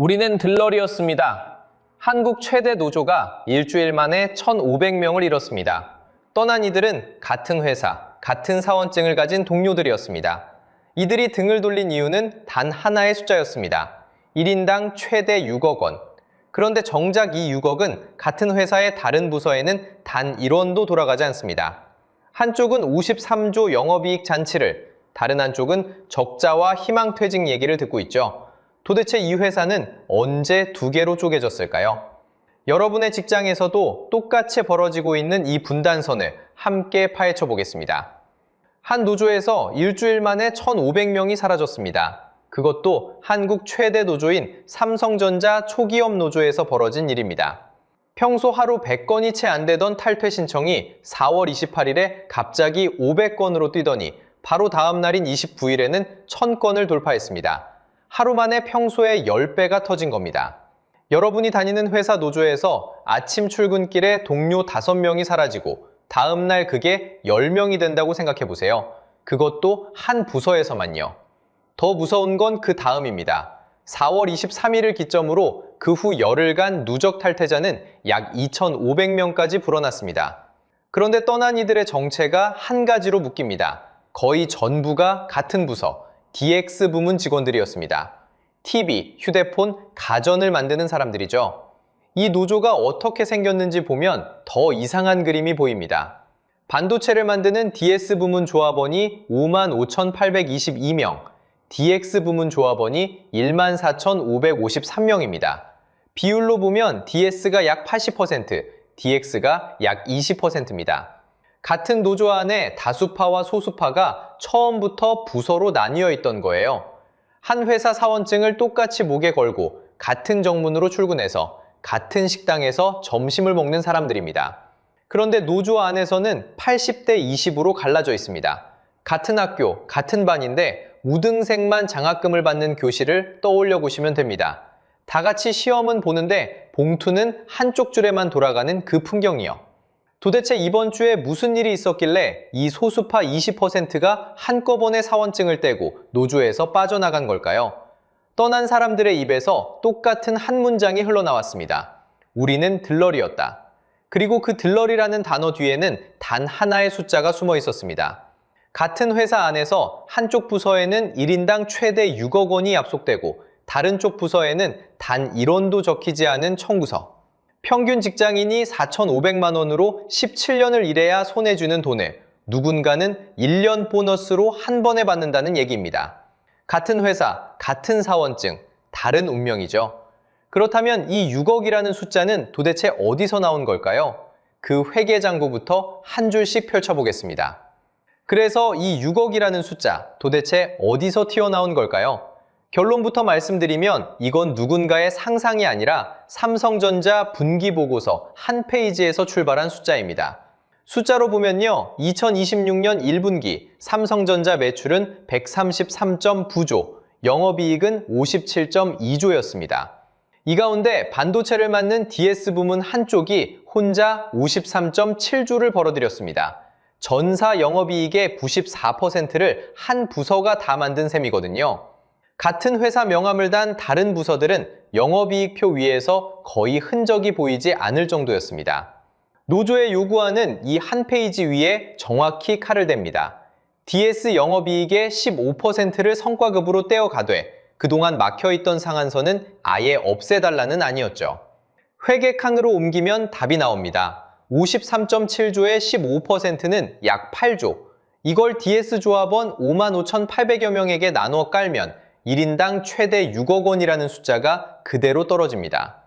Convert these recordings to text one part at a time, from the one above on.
우리는 들러리였습니다. 한국 최대 노조가 일주일 만에 1,500명을 잃었습니다. 떠난 이들은 같은 회사, 같은 사원증을 가진 동료들이었습니다. 이들이 등을 돌린 이유는 단 하나의 숫자였습니다. 1인당 최대 6억 원. 그런데 정작 이 6억은 같은 회사의 다른 부서에는 단 1원도 돌아가지 않습니다. 한쪽은 53조 영업이익 잔치를, 다른 한쪽은 적자와 희망퇴직 얘기를 듣고 있죠. 도대체 이 회사는 언제 두 개로 쪼개졌을까요? 여러분의 직장에서도 똑같이 벌어지고 있는 이 분단선을 함께 파헤쳐 보겠습니다. 한 노조에서 일주일 만에 1,500명이 사라졌습니다. 그것도 한국 최대 노조인 삼성전자 초기업 노조에서 벌어진 일입니다. 평소 하루 100건이 채 안 되던 탈퇴 신청이 4월 28일에 갑자기 500건으로 뛰더니 바로 다음 날인 29일에는 1,000건을 돌파했습니다. 하루 만에 평소의 10배가 터진 겁니다. 여러분이 다니는 회사 노조에서 아침 출근길에 동료 5명이 사라지고 다음 날 그게 10명이 된다고 생각해 보세요. 그것도 한 부서에서만요. 더 무서운 건 그 다음입니다. 4월 23일을 기점으로 그 후 열흘간 누적 탈퇴자는 약 2,500명까지 불어났습니다. 그런데 떠난 이들의 정체가 한 가지로 묶입니다. 거의 전부가 같은 부서, DX 부문 직원들이었습니다. TV, 휴대폰, 가전을 만드는 사람들이죠. 이 노조가 어떻게 생겼는지 보면 더 이상한 그림이 보입니다. 반도체를 만드는 DS 부문 조합원이 55,822명, DX 부문 조합원이 14,553명입니다. 비율로 보면 DS가 약 80%, DX가 약 20%입니다. 같은 노조 안에 다수파와 소수파가 처음부터 부서로 나뉘어 있던 거예요. 한 회사 사원증을 똑같이 목에 걸고 같은 정문으로 출근해서 같은 식당에서 점심을 먹는 사람들입니다. 그런데 노조 안에서는 80대 20으로 갈라져 있습니다. 같은 학교, 같은 반인데 우등생만 장학금을 받는 교실을 떠올려 보시면 됩니다. 다 같이 시험은 보는데 봉투는 한쪽 줄에만 돌아가는 그 풍경이요. 도대체 이번 주에 무슨 일이 있었길래 이 소수파 20%가 한꺼번에 사원증을 떼고 노조에서 빠져나간 걸까요? 떠난 사람들의 입에서 똑같은 한 문장이 흘러나왔습니다. 우리는 들러리였다. 그리고 그 들러리라는 단어 뒤에는 단 하나의 숫자가 숨어 있었습니다. 같은 회사 안에서 한쪽 부서에는 1인당 최대 6억 원이 약속되고 다른 쪽 부서에는 단 1원도 적히지 않은 청구서. 평균 직장인이 4,500만 원으로 17년을 일해야 손에 쥐는 돈을 누군가는 1년 보너스로 한 번에 받는다는 얘기입니다. 같은 회사, 같은 사원증, 다른 운명이죠. 그렇다면 이 6억이라는 숫자는 도대체 어디서 나온 걸까요? 그 회계장부부터 한 줄씩 펼쳐보겠습니다. 그래서 이 6억이라는 숫자, 도대체 어디서 튀어나온 걸까요? 결론부터 말씀드리면 이건 누군가의 상상이 아니라 삼성전자 분기보고서 한 페이지에서 출발한 숫자입니다. 숫자로 보면요, 2026년 1분기 삼성전자 매출은 133.9조, 영업이익은 57.2조였습니다. 이 가운데 반도체를 만든 DS 부문 한쪽이 혼자 53.7조를 벌어들였습니다. 전사 영업이익의 94%를 한 부서가 다 만든 셈이거든요. 같은 회사 명함을 단 다른 부서들은 영업이익표 위에서 거의 흔적이 보이지 않을 정도였습니다. 노조의 요구안은 이 한 페이지 위에 정확히 칼을 댑니다. DS 영업이익의 15%를 성과급으로 떼어가되 그동안 막혀있던 상한선은 아예 없애달라는 아니었죠. 회계칸으로 옮기면 답이 나옵니다. 53.7조의 15%는 약 8조. 이걸 DS 조합원 55,800여 명에게 나누어 깔면 1인당 최대 6억 원이라는 숫자가 그대로 떨어집니다.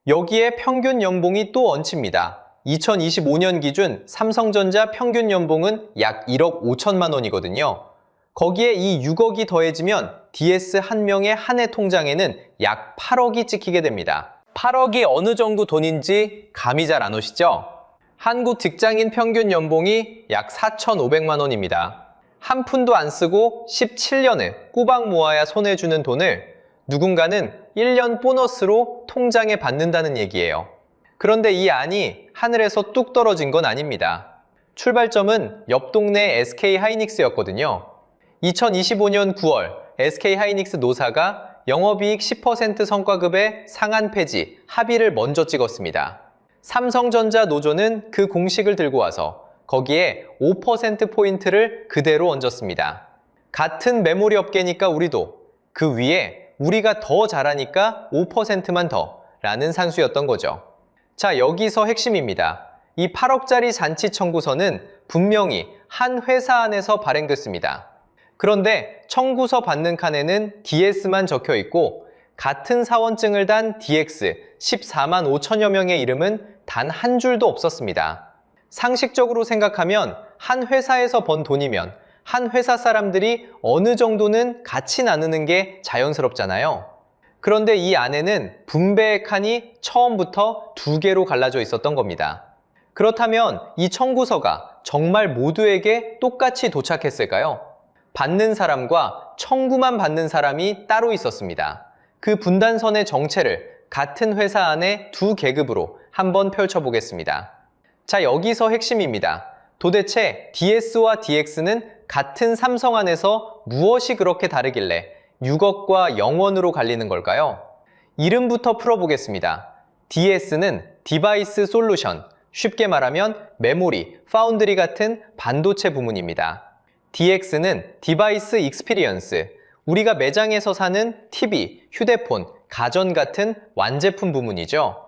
여기에 평균 연봉이 또 얹힙니다. 2025년 기준 삼성전자 평균 연봉은 약 1억 5천만 원이거든요. 거기에 이 6억이 더해지면 DS 한 명의 한 해 통장에는 약 8억이 찍히게 됩니다. 8억이 어느 정도 돈인지 감이 잘 안 오시죠? 한국 직장인 평균 연봉이 약 4,500만 원입니다. 한 푼도 안 쓰고 17년을 꼬박 모아야 손에 주는 돈을 누군가는 1년 보너스로 통장에 받는다는 얘기예요. 그런데 이 안이 하늘에서 뚝 떨어진 건 아닙니다. 출발점은 옆 동네 SK 하이닉스였거든요. 2025년 9월 SK 하이닉스 노사가 영업이익 10% 성과급의 상한 폐지, 합의를 먼저 찍었습니다. 삼성전자 노조는 그 공식을 들고 와서 거기에 5%포인트를 그대로 얹었습니다. 같은 메모리 업계니까 우리도, 그 위에 우리가 더 잘하니까 5%만 더 라는 산수였던 거죠. 자, 여기서 핵심입니다. 이 8억짜리 잔치 청구서는 분명히 한 회사 안에서 발행됐습니다. 그런데 청구서 받는 칸에는 DS만 적혀 있고 같은 사원증을 단 DX 14만 5천여 명의 이름은 단 한 줄도 없었습니다. 상식적으로 생각하면 한 회사에서 번 돈이면 한 회사 사람들이 어느 정도는 같이 나누는 게 자연스럽잖아요. 그런데 이 안에는 분배의 칸이 처음부터 2개로 갈라져 있었던 겁니다. 그렇다면 이 청구서가 정말 모두에게 똑같이 도착했을까요? 받는 사람과 청구만 받는 사람이 따로 있었습니다. 그 분단선의 정체를 같은 회사 안에 2계급으로 한번 펼쳐보겠습니다. 자, 여기서 핵심입니다. 도대체 DS와 DX는 같은 삼성 안에서 무엇이 그렇게 다르길래 6억과 0원으로 갈리는 걸까요? 이름부터 풀어보겠습니다. DS는 디바이스 솔루션, 쉽게 말하면 메모리, 파운드리 같은 반도체 부문입니다. DX는 디바이스 익스피리언스, 우리가 매장에서 사는 TV, 휴대폰, 가전 같은 완제품 부문이죠.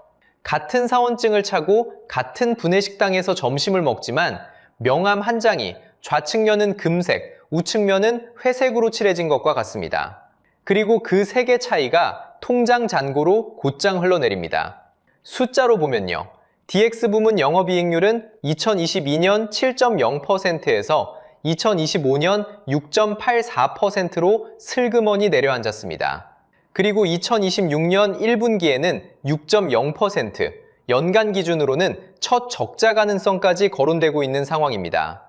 같은 사원증을 차고 같은 구내식당에서 점심을 먹지만 명함 한 장이 좌측면은 금색, 우측면은 회색으로 칠해진 것과 같습니다. 그리고 그 색의 차이가 통장 잔고로 곧장 흘러내립니다. 숫자로 보면요. DX 부문 영업이익률은 2022년 7.0%에서 2025년 6.84%로 슬그머니 내려앉았습니다. 그리고 2026년 1분기에는 6.0%, 연간 기준으로는 첫 적자 가능성까지 거론되고 있는 상황입니다.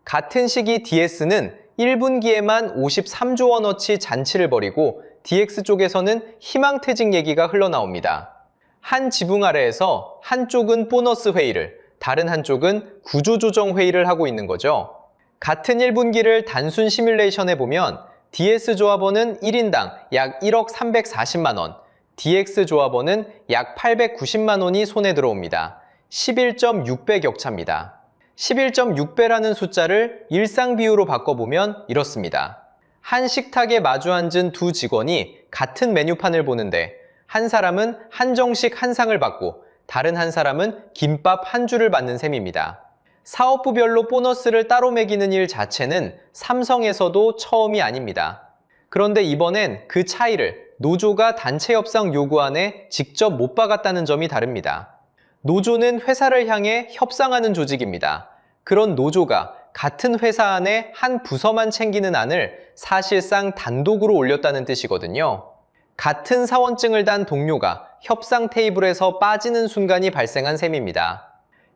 같은 시기 DS는 1분기에만 53조 원어치 잔치를 벌이고 DX 쪽에서는 희망퇴직 얘기가 흘러나옵니다. 한 지붕 아래에서 한쪽은 보너스 회의를, 다른 한쪽은 구조조정 회의를 하고 있는 거죠. 같은 1분기를 단순 시뮬레이션 해보면 DS 조합원은 1인당 약 1억 340만 원, DX 조합원은 약 890만 원이 손에 들어옵니다. 11.6배 격차입니다. 11.6배라는 숫자를 일상 비유로 바꿔보면 이렇습니다. 한 식탁에 마주 앉은 두 직원이 같은 메뉴판을 보는데 한 사람은 한정식 한 상을 받고 다른 한 사람은 김밥 한 줄을 받는 셈입니다. 사업부별로 보너스를 따로 매기는 일 자체는 삼성에서도 처음이 아닙니다. 그런데 이번엔 그 차이를 노조가 단체 협상 요구안에 직접 못 박았다는 점이 다릅니다. 노조는 회사를 향해 협상하는 조직입니다. 그런 노조가 같은 회사 안에 한 부서만 챙기는 안을 사실상 단독으로 올렸다는 뜻이거든요. 같은 사원증을 단 동료가 협상 테이블에서 빠지는 순간이 발생한 셈입니다.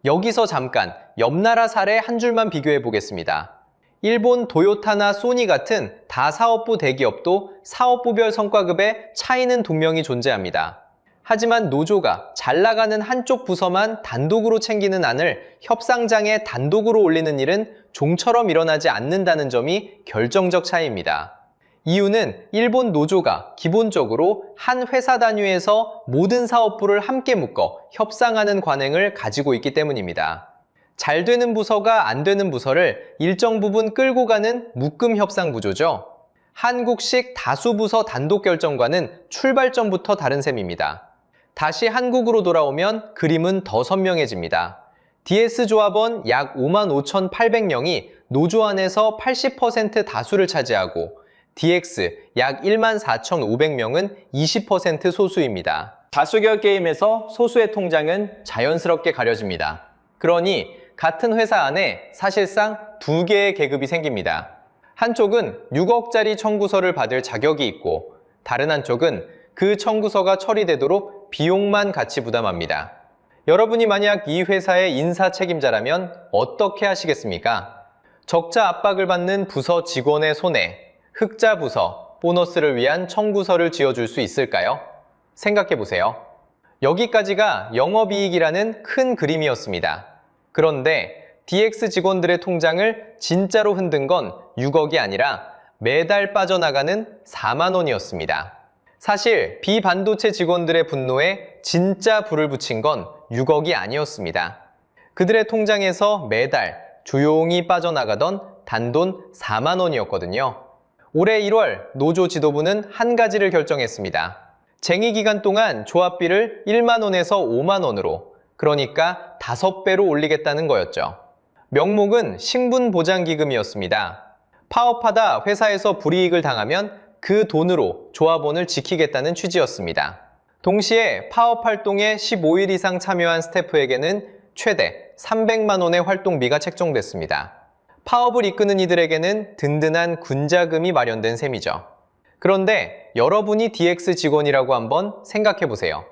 여기서 잠깐 옆나라 사례 한 줄만 비교해 보겠습니다. 일본 도요타나 소니 같은 다사업부 대기업도 사업부별 성과급에 차이는 분명히 존재합니다. 하지만 노조가 잘 나가는 한쪽 부서만 단독으로 챙기는 안을 협상장에 단독으로 올리는 일은 종처럼 일어나지 않는다는 점이 결정적 차이입니다. 이유는 일본 노조가 기본적으로 한 회사 단위에서 모든 사업부를 함께 묶어 협상하는 관행을 가지고 있기 때문입니다. 잘 되는 부서가 안 되는 부서를 일정 부분 끌고 가는 묶음 협상 구조죠. 한국식 다수부서 단독 결정과는 출발점부터 다른 셈입니다. 다시 한국으로 돌아오면 그림은 더 선명해집니다. DS 조합원 약 55,800명이 노조 안에서 80% 다수를 차지하고 DX 약 14,500명은 20% 소수입니다. 다수결 게임에서 소수의 통장은 자연스럽게 가려집니다. 그러니 같은 회사 안에 사실상 2개의 계급이 생깁니다. 한쪽은 6억짜리 청구서를 받을 자격이 있고 다른 한쪽은 그 청구서가 처리되도록 비용만 같이 부담합니다. 여러분이 만약 이 회사의 인사 책임자라면 어떻게 하시겠습니까? 적자 압박을 받는 부서 직원의 손에 흑자 부서, 보너스를 위한 청구서를 지어줄 수 있을까요? 생각해보세요. 여기까지가 영업이익이라는 큰 그림이었습니다. 그런데 DX 직원들의 통장을 진짜로 흔든 건 6억이 아니라 매달 빠져나가는 4만 원이었습니다. 사실 비반도체 직원들의 분노에 진짜 불을 붙인 건 6억이 아니었습니다. 그들의 통장에서 매달 조용히 빠져나가던 단돈 4만 원이었거든요. 올해 1월 노조 지도부는 한 가지를 결정했습니다. 쟁의 기간 동안 조합비를 1만 원에서 5만 원으로, 그러니까 5배로 올리겠다는 거였죠. 명목은 식문보장기금이었습니다. 파업하다 회사에서 불이익을 당하면 그 돈으로 조합원을 지키겠다는 취지였습니다. 동시에 파업 활동에 15일 이상 참여한 스태프에게는 최대 300만 원의 활동비가 책정됐습니다. 파업을 이끄는 이들에게는 든든한 군자금이 마련된 셈이죠. 그런데 여러분이 DX 직원이라고 한번 생각해 보세요.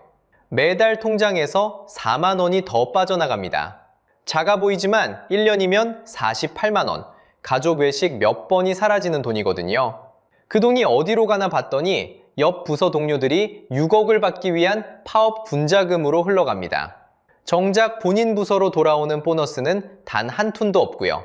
매달 통장에서 4만 원이 더 빠져나갑니다. 작아 보이지만 1년이면 48만 원, 가족 외식 몇 번이 사라지는 돈이거든요. 그 돈이 어디로 가나 봤더니 옆 부서 동료들이 6억을 받기 위한 파업 군자금으로 흘러갑니다. 정작 본인 부서로 돌아오는 보너스는 단 한 푼도 없고요.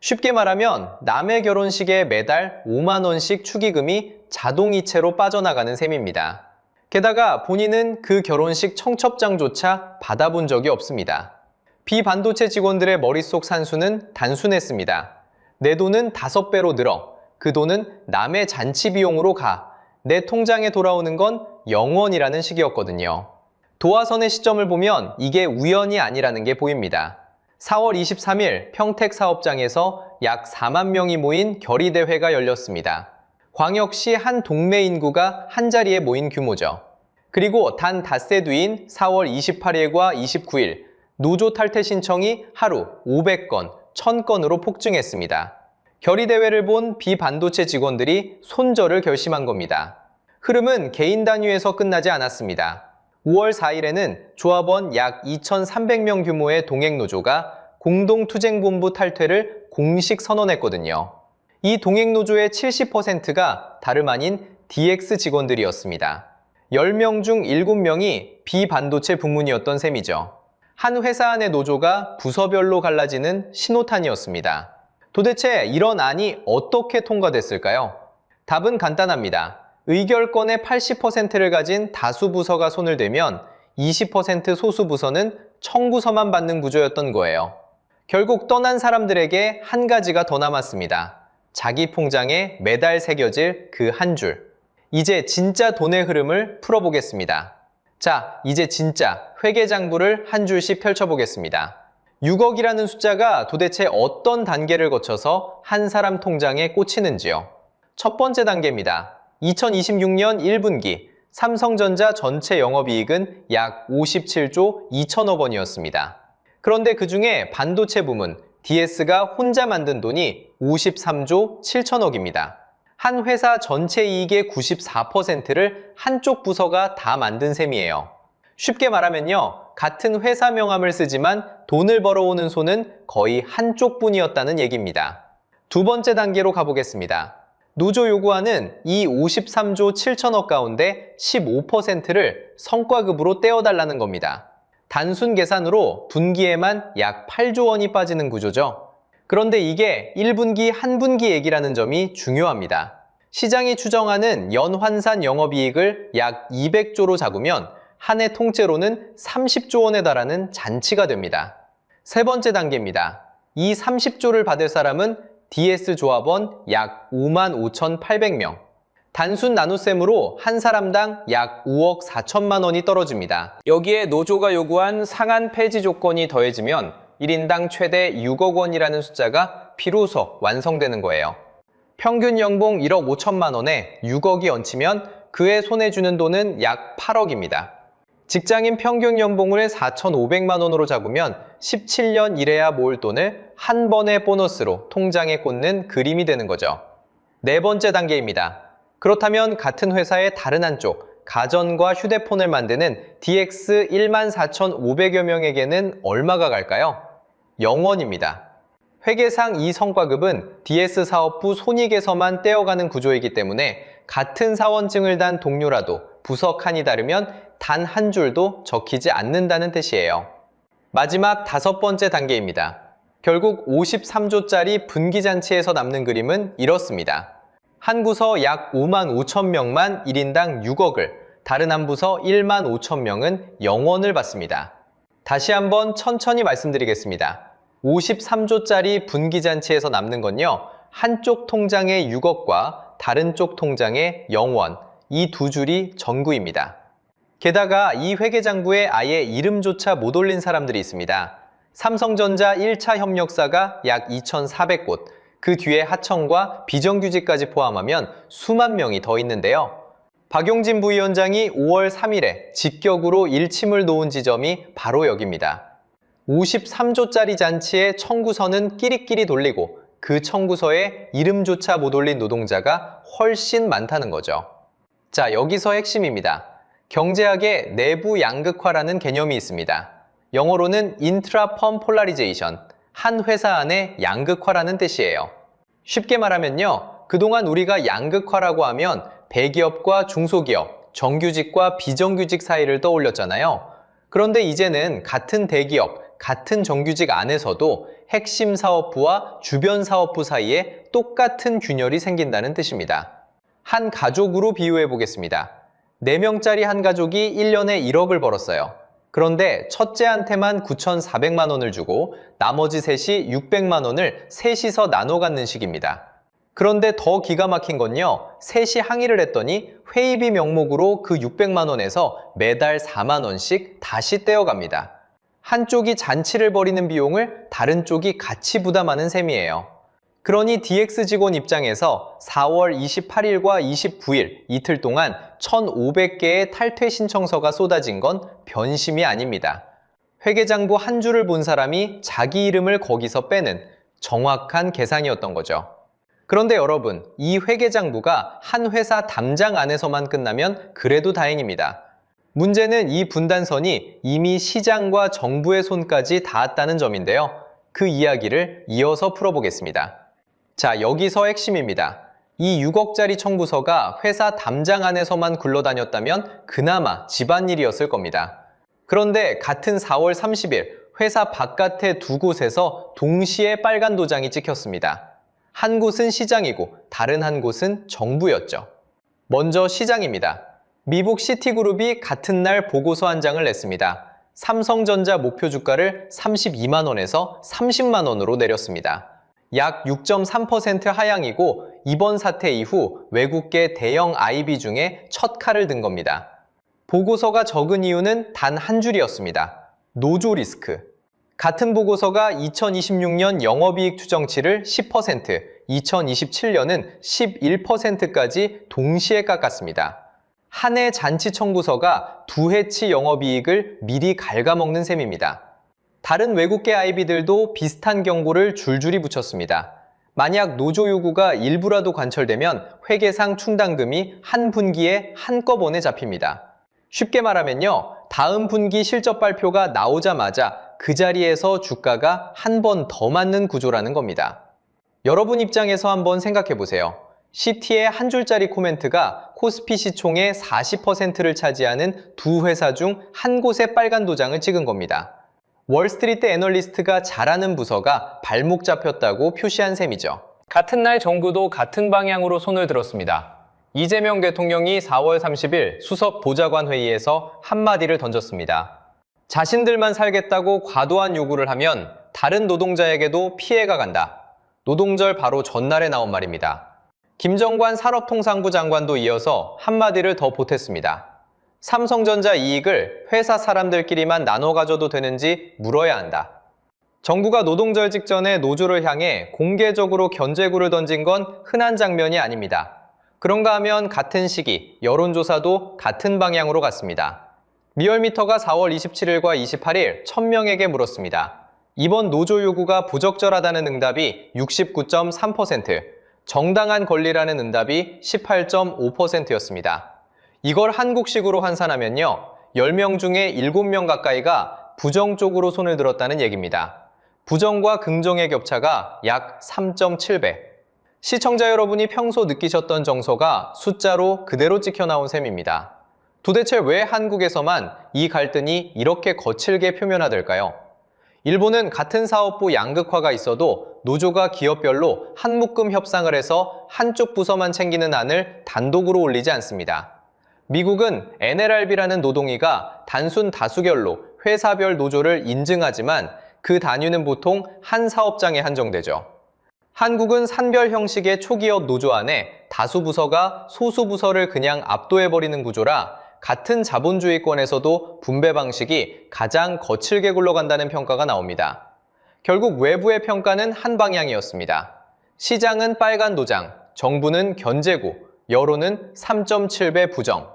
쉽게 말하면 남의 결혼식에 매달 5만 원씩 축의금이 자동이체로 빠져나가는 셈입니다. 게다가 본인은 그 결혼식 청첩장조차 받아본 적이 없습니다. 비반도체 직원들의 머릿속 산수는 단순했습니다. 내 돈은 5배로 늘어, 그 돈은 남의 잔치 비용으로 가, 내 통장에 돌아오는 건 0원이라는 식이었거든요. 도화선의 시점을 보면 이게 우연이 아니라는 게 보입니다. 4월 23일 평택 사업장에서 약 4만 명이 모인 결의대회가 열렸습니다. 광역시 한 동네 인구가 한자리에 모인 규모죠. 그리고 단 닷새 뒤인 4월 28일과 29일 노조 탈퇴 신청이 하루 500건, 1000건으로 폭증했습니다. 결의대회를 본 비반도체 직원들이 손절을 결심한 겁니다. 흐름은 개인 단위에서 끝나지 않았습니다. 5월 4일에는 조합원 약 2,300명 규모의 동행노조가 공동투쟁본부 탈퇴를 공식 선언했거든요. 이 동행노조의 70%가 다름 아닌 DX 직원들이었습니다. 10명 중 7명이 비반도체 부문이었던 셈이죠. 한 회사 안의 노조가 부서별로 갈라지는 신호탄이었습니다. 도대체 이런 안이 어떻게 통과됐을까요? 답은 간단합니다. 의결권의 80%를 가진 다수 부서가 손을 대면 20% 소수 부서는 청구서만 받는 구조였던 거예요. 결국 떠난 사람들에게 한 가지가 더 남았습니다. 자기 통장에 매달 새겨질 그 한 줄. 이제 진짜 돈의 흐름을 풀어보겠습니다. 자, 이제 진짜 회계장부를 한 줄씩 펼쳐보겠습니다. 6억이라는 숫자가 도대체 어떤 단계를 거쳐서 한 사람 통장에 꽂히는지요. 첫 번째 단계입니다. 2026년 1분기 삼성전자 전체 영업이익은 약 57조 2천억 원이었습니다. 그런데 그중에 반도체 부문 DS가 혼자 만든 돈이 53조 7천억입니다. 한 회사 전체 이익의 94%를 한쪽 부서가 다 만든 셈이에요. 쉽게 말하면요, 같은 회사 명함을 쓰지만 돈을 벌어오는 손은 거의 한쪽 뿐이었다는 얘기입니다. 두 번째 단계로 가보겠습니다. 노조 요구하는 이 53조 7천억 가운데 15%를 성과급으로 떼어달라는 겁니다. 단순 계산으로 분기에만 약 8조 원이 빠지는 구조죠. 그런데 이게 1분기, 한 분기 얘기라는 점이 중요합니다. 시장이 추정하는 연환산 영업이익을 약 200조로 잡으면 한 해 통째로는 30조 원에 달하는 잔치가 됩니다. 세 번째 단계입니다. 이 30조를 받을 사람은 DS 조합원 약 55,800명. 단순 나눗셈으로 한 사람당 약 5억 4천만 원이 떨어집니다. 여기에 노조가 요구한 상한 폐지 조건이 더해지면 1인당 최대 6억 원이라는 숫자가 비로소 완성되는 거예요. 평균 연봉 1억 5천만 원에 6억이 얹히면 그의 손에 주는 돈은 약 8억입니다. 직장인 평균 연봉을 4,500만 원으로 잡으면 17년 일해야 모을 돈을 한 번의 보너스로 통장에 꽂는 그림이 되는 거죠. 네 번째 단계입니다. 그렇다면 같은 회사의 다른 한쪽, 가전과 휴대폰을 만드는 DX 14,500여 명에게는 얼마가 갈까요? 0원입니다. 회계상 이 성과급은 DS 사업부 손익에서만 떼어가는 구조이기 때문에 같은 사원증을 단 동료라도 부서 칸이 다르면 단 한 줄도 적히지 않는다는 뜻이에요. 마지막 다섯 번째 단계입니다. 결국 53조짜리 분기잔치에서 남는 그림은 이렇습니다. 한 부서 약 5만 5천 명만 1인당 6억을, 다른 한 부서 1만 5천 명은 0원을 받습니다. 다시 한번 천천히 말씀드리겠습니다. 53조짜리 분기잔치에서 남는 건요, 한쪽 통장의 6억과 다른 쪽 통장의 0원, 이 두 줄이 전구입니다. 게다가 이 회계장부에 아예 이름조차 못 올린 사람들이 있습니다. 삼성전자 1차 협력사가 약 2,400곳, 그 뒤에 하청과 비정규직까지 포함하면 수만 명이 더 있는데요. 박용진 부위원장이 5월 3일에 직격으로 일침을 놓은 지점이 바로 여기입니다. 53조짜리 잔치에 청구서는 끼리끼리 돌리고 그 청구서에 이름조차 못 올린 노동자가 훨씬 많다는 거죠. 자, 여기서 핵심입니다. 경제학에 내부 양극화라는 개념이 있습니다. 영어로는 intra-firm polarization, 한 회사 안의 양극화라는 뜻이에요. 쉽게 말하면요, 그동안 우리가 양극화라고 하면 대기업과 중소기업, 정규직과 비정규직 사이를 떠올렸잖아요. 그런데 이제는 같은 대기업, 같은 정규직 안에서도 핵심 사업부와 주변 사업부 사이에 똑같은 균열이 생긴다는 뜻입니다. 한 가족으로 비유해 보겠습니다. 4명짜리 한 가족이 1년에 1억을 벌었어요. 그런데 첫째한테만 9,400만 원을 주고 나머지 셋이 600만 원을 셋이서 나눠 갖는 식입니다. 그런데 더 기가 막힌 건요, 셋이 항의를 했더니 회의비 명목으로 그 600만 원에서 매달 4만 원씩 다시 떼어갑니다. 한쪽이 잔치를 벌이는 비용을 다른 쪽이 같이 부담하는 셈이에요. 그러니 DX 직원 입장에서 4월 28일과 29일 이틀 동안 1,500개의 탈퇴 신청서가 쏟아진 건 변심이 아닙니다. 회계장부 한 줄을 본 사람이 자기 이름을 거기서 빼는 정확한 계산이었던 거죠. 그런데 여러분, 이 회계장부가 한 회사 담장 안에서만 끝나면 그래도 다행입니다. 문제는 이 분단선이 이미 시장과 정부의 손까지 닿았다는 점인데요. 그 이야기를 이어서 풀어보겠습니다. 자, 여기서 핵심입니다. 이 6억짜리 청구서가 회사 담장 안에서만 굴러다녔다면 그나마 집안일이었을 겁니다. 그런데 같은 4월 30일 회사 바깥의 두 곳에서 동시에 빨간 도장이 찍혔습니다. 한 곳은 시장이고 다른 한 곳은 정부였죠. 먼저 시장입니다. 미국 시티그룹이 같은 날 보고서 한 장을 냈습니다. 삼성전자 목표 주가를 32만 원에서 30만 원으로 내렸습니다. 약 6.3% 하향이고 이번 사태 이후 외국계 대형 IB 중에 첫 칼을 든 겁니다. 보고서가 적은 이유는 단 한 줄이었습니다. 노조 리스크. 같은 보고서가 2026년 영업이익 추정치를 10%, 2027년은 11%까지 동시에 깎았습니다. 한 해 잔치 청구서가 두 해치 영업이익을 미리 갉아먹는 셈입니다. 다른 외국계 IB들도 비슷한 경고를 줄줄이 붙였습니다. 만약 노조 요구가 일부라도 관철되면 회계상 충당금이 한 분기에 한꺼번에 잡힙니다. 쉽게 말하면요, 다음 분기 실적 발표가 나오자마자 그 자리에서 주가가 한 번 더 맞는 구조라는 겁니다. 여러분 입장에서 한번 생각해 보세요. CT의 한 줄짜리 코멘트가 코스피 시총의 40%를 차지하는 두 회사 중 한 곳에 빨간 도장을 찍은 겁니다. 월스트리트 애널리스트가 잘하는 부서가 발목 잡혔다고 표시한 셈이죠. 같은 날 정부도 같은 방향으로 손을 들었습니다. 이재명 대통령이 4월 30일 수석 보좌관 회의에서 한마디를 던졌습니다. 자신들만 살겠다고 과도한 요구를 하면 다른 노동자에게도 피해가 간다. 노동절 바로 전날에 나온 말입니다. 김정관 산업통상부 장관도 이어서 한마디를 더 보탰습니다. 삼성전자 이익을 회사 사람들끼리만 나눠 가져도 되는지 물어야 한다. 정부가 노동절 직전에 노조를 향해 공개적으로 견제구를 던진 건 흔한 장면이 아닙니다. 그런가 하면 같은 시기 여론조사도 같은 방향으로 갔습니다. 리얼미터가 4월 27일과 28일 1,000명에게 물었습니다. 이번 노조 요구가 부적절하다는 응답이 69.3%, 정당한 권리라는 응답이 18.5%였습니다. 이걸 한국식으로 환산하면요, 10명 중에 7명 가까이가 부정 쪽으로 손을 들었다는 얘기입니다. 부정과 긍정의 격차가 약 3.7배. 시청자 여러분이 평소 느끼셨던 정서가 숫자로 그대로 찍혀 나온 셈입니다. 도대체 왜 한국에서만 이 갈등이 이렇게 거칠게 표면화될까요? 일본은 같은 사업부 양극화가 있어도 노조가 기업별로 한 묶음 협상을 해서 한쪽 부서만 챙기는 안을 단독으로 올리지 않습니다. 미국은 NLRB라는 노동위가 단순 다수결로 회사별 노조를 인증하지만 그 단위는 보통 한 사업장에 한정되죠. 한국은 산별 형식의 초기업 노조 안에 다수 부서가 소수 부서를 그냥 압도해버리는 구조라 같은 자본주의권에서도 분배 방식이 가장 거칠게 굴러간다는 평가가 나옵니다. 결국 외부의 평가는 한 방향이었습니다. 시장은 빨간 도장, 정부는 견제구, 여론은 3.7배 부정.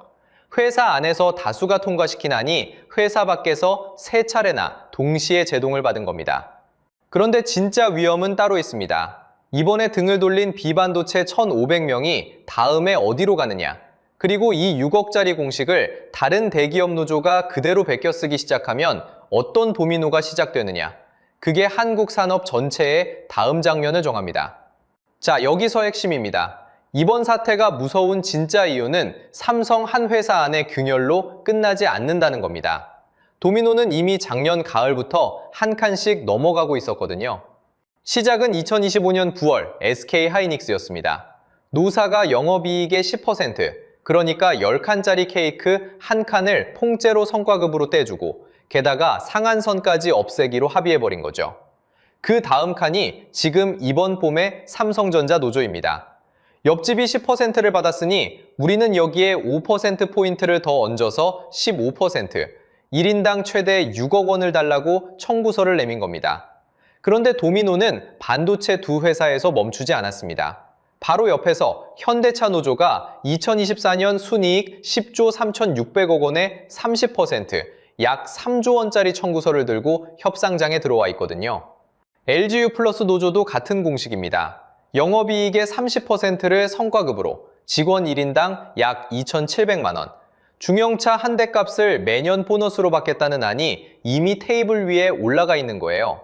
회사 안에서 다수가 통과시킨 안이 회사 밖에서 3차례나 동시에 제동을 받은 겁니다. 그런데 진짜 위험은 따로 있습니다. 이번에 등을 돌린 비반도체 1,500명이 다음에 어디로 가느냐? 그리고 이 6억짜리 공식을 다른 대기업 노조가 그대로 베껴 쓰기 시작하면 어떤 도미노가 시작되느냐? 그게 한국 산업 전체의 다음 장면을 정합니다. 자, 여기서 핵심입니다. 이번 사태가 무서운 진짜 이유는 삼성 한 회사 안의 균열로 끝나지 않는다는 겁니다. 도미노는 이미 작년 가을부터 한 칸씩 넘어가고 있었거든요. 시작은 2025년 9월 SK 하이닉스였습니다. 노사가 영업이익의 10%, 그러니까 10칸짜리 케이크 한 칸을 통째로 성과급으로 떼주고 게다가 상한선까지 없애기로 합의해버린 거죠. 그 다음 칸이 지금 이번 봄의 삼성전자 노조입니다. 옆집이 10%를 받았으니 우리는 여기에 5%포인트를 더 얹어서 15%, 1인당 최대 6억 원을 달라고 청구서를 내민 겁니다. 그런데 도미노는 반도체 두 회사에서 멈추지 않았습니다. 바로 옆에서 현대차 노조가 2024년 순이익 10조 3,600억 원의 30%, 약 3조 원짜리 청구서를 들고 협상장에 들어와 있거든요. LGU 플러스 노조도 같은 공식입니다. 영업이익의 30%를 성과급으로 직원 1인당 약 2,700만 원, 중형차 한 대 값을 매년 보너스로 받겠다는 안이 이미 테이블 위에 올라가 있는 거예요.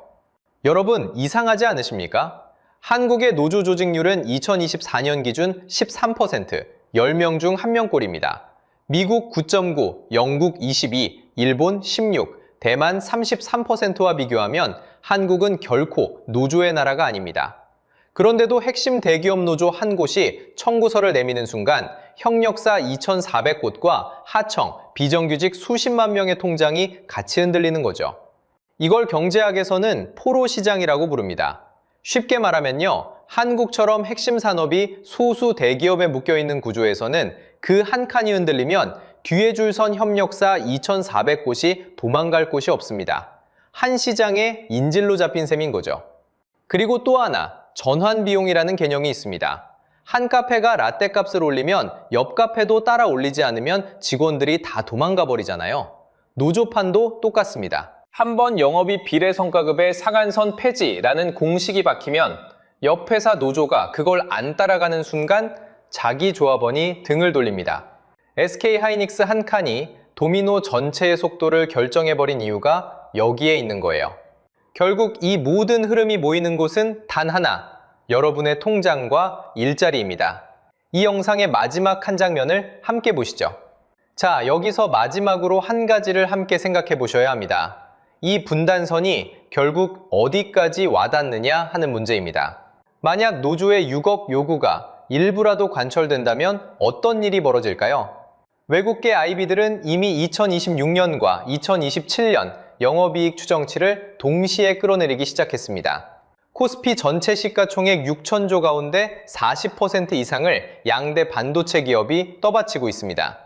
여러분, 이상하지 않으십니까? 한국의 노조 조직률은 2024년 기준 13%, 10명 중 1명꼴입니다. 미국 9.9, 영국 22, 일본 16, 대만 33%와 비교하면 한국은 결코 노조의 나라가 아닙니다. 그런데도 핵심 대기업 노조 한 곳이 청구서를 내미는 순간 협력사 2,400곳과 하청, 비정규직 수십만 명의 통장이 같이 흔들리는 거죠. 이걸 경제학에서는 포로 시장이라고 부릅니다. 쉽게 말하면요, 한국처럼 핵심 산업이 소수 대기업에 묶여있는 구조에서는 그 한 칸이 흔들리면 뒤에 줄 선 협력사 2,400곳이 도망갈 곳이 없습니다. 한 시장에 인질로 잡힌 셈인 거죠. 그리고 또 하나, 전환 비용이라는 개념이 있습니다. 한 카페가 라떼 값을 올리면 옆 카페도 따라 올리지 않으면 직원들이 다 도망가 버리잖아요. 노조판도 똑같습니다. 한번 영업이 비례성과급의 상한선 폐지라는 공식이 박히면 옆 회사 노조가 그걸 안 따라가는 순간 자기 조합원이 등을 돌립니다. SK 하이닉스 한 칸이 도미노 전체의 속도를 결정해버린 이유가 여기에 있는 거예요. 결국 이 모든 흐름이 모이는 곳은 단 하나, 여러분의 통장과 일자리입니다. 이 영상의 마지막 한 장면을 함께 보시죠. 자, 여기서 마지막으로 한 가지를 함께 생각해 보셔야 합니다. 이 분단선이 결국 어디까지 와닿느냐 하는 문제입니다. 만약 노조의 6억 요구가 일부라도 관철된다면 어떤 일이 벌어질까요? 외국계 IB들은 이미 2026년과 2027년 영업이익 추정치를 동시에 끌어내리기 시작했습니다. 코스피 전체 시가총액 6천조 가운데 40% 이상을 양대 반도체 기업이 떠받치고 있습니다.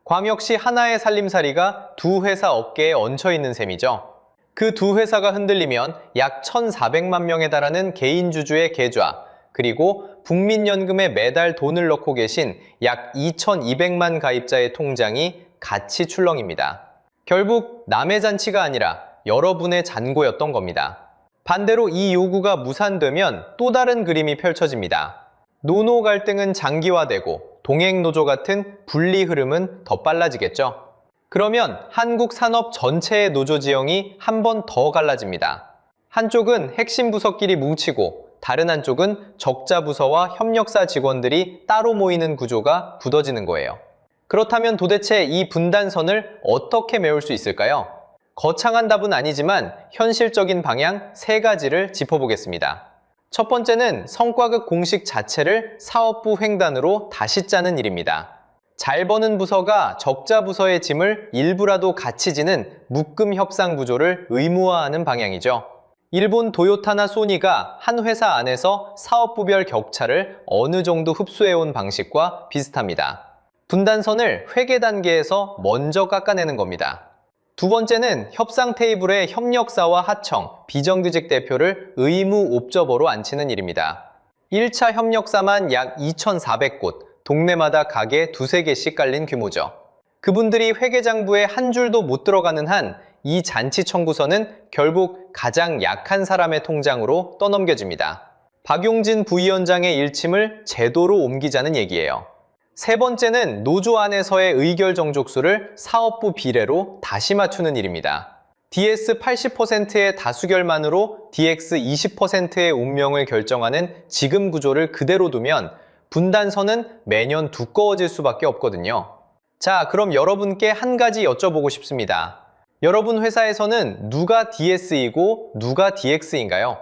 괌 역시 하나의 살림살이가 두 회사 어깨에 얹혀있는 셈이죠. 그 두 회사가 흔들리면 약 1,400만 명에 달하는 개인 주주의 계좌, 그리고 국민연금에 매달 돈을 넣고 계신 약 2,200만 가입자의 통장이 같이 출렁입니다. 결국 남의 잔치가 아니라 여러분의 잔고였던 겁니다. 반대로 이 요구가 무산되면 또 다른 그림이 펼쳐집니다. 노노 갈등은 장기화되고 동행노조 같은 분리 흐름은 더 빨라지겠죠. 그러면 한국 산업 전체의 노조 지형이 한 번 더 갈라집니다. 한쪽은 핵심 부서끼리 뭉치고 다른 한쪽은 적자 부서와 협력사 직원들이 따로 모이는 구조가 굳어지는 거예요. 그렇다면 도대체 이 분단선을 어떻게 메울 수 있을까요? 거창한 답은 아니지만 현실적인 방향 3가지를 짚어보겠습니다. 첫 번째는 성과급 공식 자체를 사업부 횡단으로 다시 짜는 일입니다. 잘 버는 부서가 적자 부서의 짐을 일부라도 같이 지는 묶음 협상 구조를 의무화하는 방향이죠. 일본 도요타나 소니가 한 회사 안에서 사업부별 격차를 어느 정도 흡수해온 방식과 비슷합니다. 분단선을 회계 단계에서 먼저 깎아내는 겁니다. 두 번째는 협상 테이블에 협력사와 하청, 비정규직 대표를 의무 옵저버로 앉히는 일입니다. 1차 협력사만 약 2,400곳, 동네마다 가게 두세 개씩 깔린 규모죠. 그분들이 회계장부에 한 줄도 못 들어가는 한 이 잔치 청구서는 결국 가장 약한 사람의 통장으로 떠넘겨집니다. 박용진 부위원장의 일침을 제도로 옮기자는 얘기예요. 세 번째는 노조 안에서의 의결 정족수를 사업부 비례로 다시 맞추는 일입니다. DS 80%의 다수결만으로 DX 20%의 운명을 결정하는 지금 구조를 그대로 두면 분단선은 매년 두꺼워질 수밖에 없거든요. 자, 그럼 여러분께 한 가지 여쭤보고 싶습니다. 여러분 회사에서는 누가 DS이고 누가 DX인가요?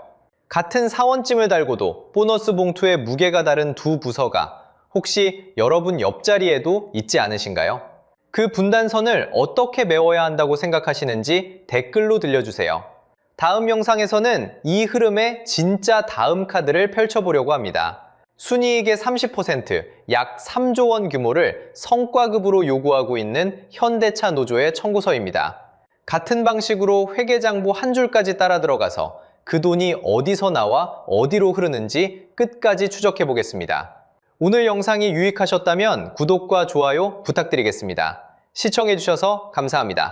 같은 사원증을 달고도 보너스 봉투의 무게가 다른 두 부서가 혹시 여러분 옆자리에도 있지 않으신가요? 그 분단선을 어떻게 메워야 한다고 생각하시는지 댓글로 들려주세요. 다음 영상에서는 이 흐름의 진짜 다음 카드를 펼쳐보려고 합니다. 순이익의 30%, 약 3조 원 규모를 성과급으로 요구하고 있는 현대차 노조의 청구서입니다. 같은 방식으로 회계장부 한 줄까지 따라 들어가서 그 돈이 어디서 나와 어디로 흐르는지 끝까지 추적해 보겠습니다. 오늘 영상이 유익하셨다면 구독과 좋아요 부탁드리겠습니다. 시청해 주셔서 감사합니다.